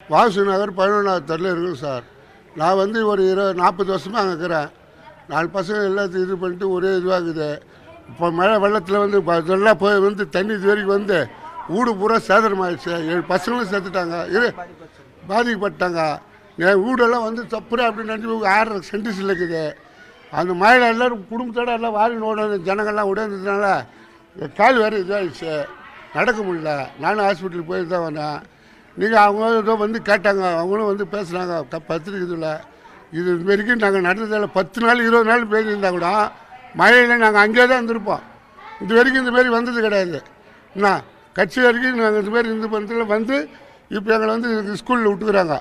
வாசு நகர் 11வது தெருவில் இருக்குது சார். நான் வந்து ஒரு 40 வருஷமாக அங்கே இருக்கிறேன். 4 பசங்க எல்லாத்தையும் இது பண்ணிட்டு ஒரே இதுவாகுது. இப்போ மழை வெள்ளத்தில் வந்து இதெல்லாம் போய் வந்து தண்ணி இது வரைக்கும் வந்து வீடு பூரா சேதனமாகிடுச்சு. 7 பசங்களும் செத்துட்டாங்க, பாதிக்கப்பட்டாங்க. என் வீடெல்லாம் வந்து தப்புற அப்படின்னு நினச்சி 6 சென்டிஸில் இருக்குது. அந்த மழையில் எல்லோரும் குடும்பத்தோடு எல்லாம் வாரி ஓட ஜனங்கள்லாம் உடையதுனால கால் வேறு இதாகிடுச்சு, நடக்க முடியல. நானும் ஹாஸ்பிட்டலுக்கு போய் தான் வந்தேன். நீங்கள் அவங்க ஏதோ வந்து கேட்டாங்க, அவங்களும் வந்து பேசுகிறாங்க பத்திரிக்கை இதில். இது வரைக்கும் நாங்கள் நடந்ததில் 10 நாள் 20 நாள் பேசியிருந்தால் கூட மழையில் நாங்கள் அங்கேயே தான் இருந்திருப்போம். இது வரைக்கும் இந்த மாரி வந்தது கிடையாது. என்ன கட்சி வரைக்கும் நாங்கள் இந்த மாரி இந்த பணத்தில் வந்து இப்போ எங்களை வந்து ஸ்கூலில் விட்டுக்கிறாங்க.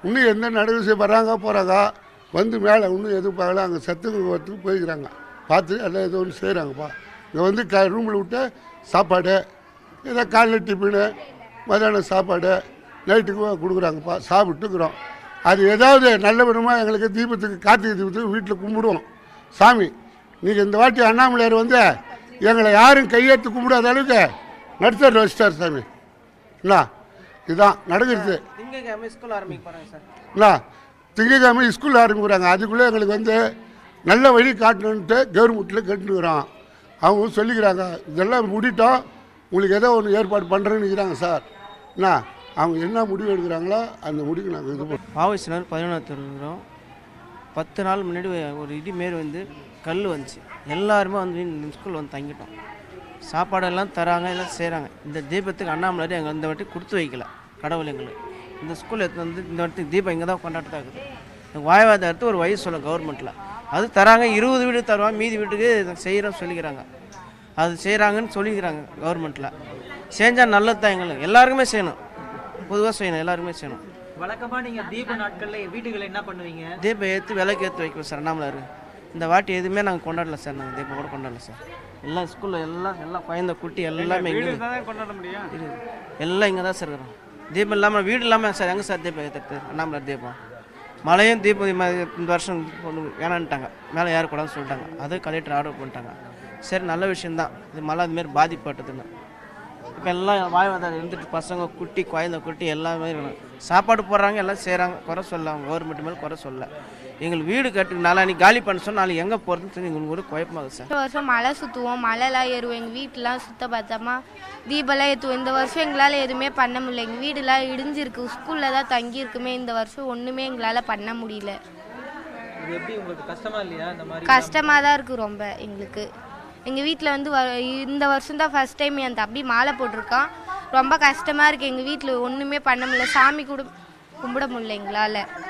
இன்னும் எந்த நடவடிக்கை வர்றாங்க போகிறாங்க வந்து மேலே இன்னும் எதுவும் பார்க்கல. அங்கே சத்துக்கு போய்க்கிறாங்க, பார்த்து எல்லாம் ஏதோ ஒன்று செய்கிறாங்கப்பா. இங்கே வந்து ரூமில் விட்டு சாப்பாடு ஏதோ காலையில் டிஃபனு மதியானம் சாப்பாடு நைட்டுக்கு கொடுக்குறாங்கப்பா, சாப்பிட்டுக்கிறோம். அது ஏதாவது நல்ல விதமாக எங்களுக்கு தீபத்துக்கு கார்த்திகை தீபத்துக்கு வீட்டில் கும்பிடுவோம். சாமி நீங்கள் இந்த வாட்டி அண்ணாமலையார் வந்து எங்களை யாரும் கையெடுத்து கும்பிடாத அளவுக்கு நடுத்தர் வச்சிட்டார் சாமி. என்ன இதுதான் நடக்கிறது. திங்கக்கிழமை ஸ்கூல் ஆரம்பிக்கிறாங்க சார். என்ன திங்கக்கிழமை ஸ்கூல் ஆரம்பிக்கிறாங்க. அதுக்குள்ளே எங்களுக்கு வந்து நல்ல வழி காட்டணுன்ட்டு கவர்மெண்ட்டில் கேட்டுக்கிறோம். அவங்க சொல்லிக்கிறாங்க, இதெல்லாம் முடிட்டோம், உங்களுக்கு ஏதோ ஒன்று ஏற்பாடு பண்ணுறேன்னு இருக்கிறாங்க சார். என்ன அவங்க என்ன முடிவு எடுக்கிறாங்களோ அந்த முடிவு நாங்கள் இது பண்ணுறோம். வாவசினர் 11வது இருக்கிறோம். 10 நாள் முன்னாடி ஒரு இடி மாரி வந்து கல் வந்துச்சு. எல்லாருமே வந்து இந்த ஸ்கூலில் வந்து தங்கிட்டோம். சாப்பாடெல்லாம் தராங்க, எல்லாம் செய்கிறாங்க. இந்த தீபத்துக்கு அண்ணாமலை எங்கள் இந்த வாட்டி கொடுத்து வைக்கல கடவுள் எங்களுக்கு. இந்த ஸ்கூலில் எடுத்து வந்து இந்த வாட்டி தீபம் இங்கே தான் கொண்டாட்டத்தான் இருக்குது. எனக்கு வாய்வாத எடுத்து ஒரு வயசு சொல்ல கவர்மெண்ட்டில் அது தராங்க. 20 வீடு தருவாங்க, மீதி வீட்டுக்கு செய்கிறோம் சொல்லிக்கிறாங்க. அது செய்கிறாங்கன்னு சொல்லிக்கிறாங்க கவர்மெண்ட்டில். செஞ்சால் நல்லது தான், எங்களுக்கு எல்லாருக்குமே செய்யணும், பொதுவாக செய்யணும், எல்லாருக்குமே செய்யணும். வழக்கமாக நீங்கள் தீப நாட்களில் வீடுகளில் என்ன பண்ணுவீங்க? தீபம் ஏற்றி விளக்கு ஏற்றி வைக்கணும் சார். அண்ணாமலையார் இந்த வாட்டி எதுவுமே நாங்கள் கொண்டாடல சார். நாங்கள் தீபம் கூட கொண்டாடல சார். எல்லாம் ஸ்கூலில் எல்லாம் குழந்த குட்டி எல்லாமே இங்கே கொண்டாட முடியும். எல்லாம் இங்கே தான் சார் இருக்கிறோம். தீபம் இல்லாமல் வீடு இல்லாமல் சார் எங்கே சார் தீபம் ஏற்றுறது? அண்ணாமலையார் தீபம் மழையும் தீபம் இந்த வருஷம் வேணான்ட்டாங்க, மேலே யாரும் கூடாதுன்னு சொல்லிட்டாங்க. அது கலெக்டர் ஆர்டர் பண்ணிட்டாங்க. சரி, நல்ல விஷயந்தான். இது மழை அதுமாரி பாதிப்பட்டதுன்னு இப்போ எல்லாம் வாய்வாதாரம் இருந்துட்டு பசங்க குட்டி குழந்த குட்டி எல்லாமே சாப்பாடு போடுறாங்க, எல்லாம் செய்கிறாங்க. குறை சொல்ல அவங்க கவர்மெண்ட் மேலே குறை சொல்ல. எங்களுக்கு வீடு கட்டு நாளைக்கு காலி பண்ண சொன்னால் நாளைக்கு எங்கே போகிறதுன்னு சொல்லி எங்களுக்கு ஒரு குழப்பமாகுது சார். வருஷம் மழை சுற்றுவோம், மழைலாம் ஏறுவோம், எங்கள் வீட்டெலாம் சுத்த பார்த்தோமா தீபம்லாம் ஏற்றுவோம். இந்த வருஷம் எங்களால் எதுவுமே பண்ண முடியல. எங்கள் வீடெலாம் இடிஞ்சிருக்கு, ஸ்கூலில் தான் தங்கியிருக்குமே. இந்த வருஷம் ஒன்றுமே எங்களால் பண்ண முடியல. எப்படி உங்களுக்கு கஷ்டமா இல்லையா? இந்த மாதிரி கஷ்டமாக தான் இருக்குது ரொம்ப எங்களுக்கு. எங்கள் வீட்டில் வந்து இந்த வருஷம் தான் ஃபஸ்ட் டைம் என் தம்பி மாலை போட்டிருக்கான். ரொம்ப கஷ்டமாக இருக்குது. எங்கள் வீட்டில் ஒன்றுமே பண்ண முடியல, சாமி கூட கும்பிட முடியல எங்களால்.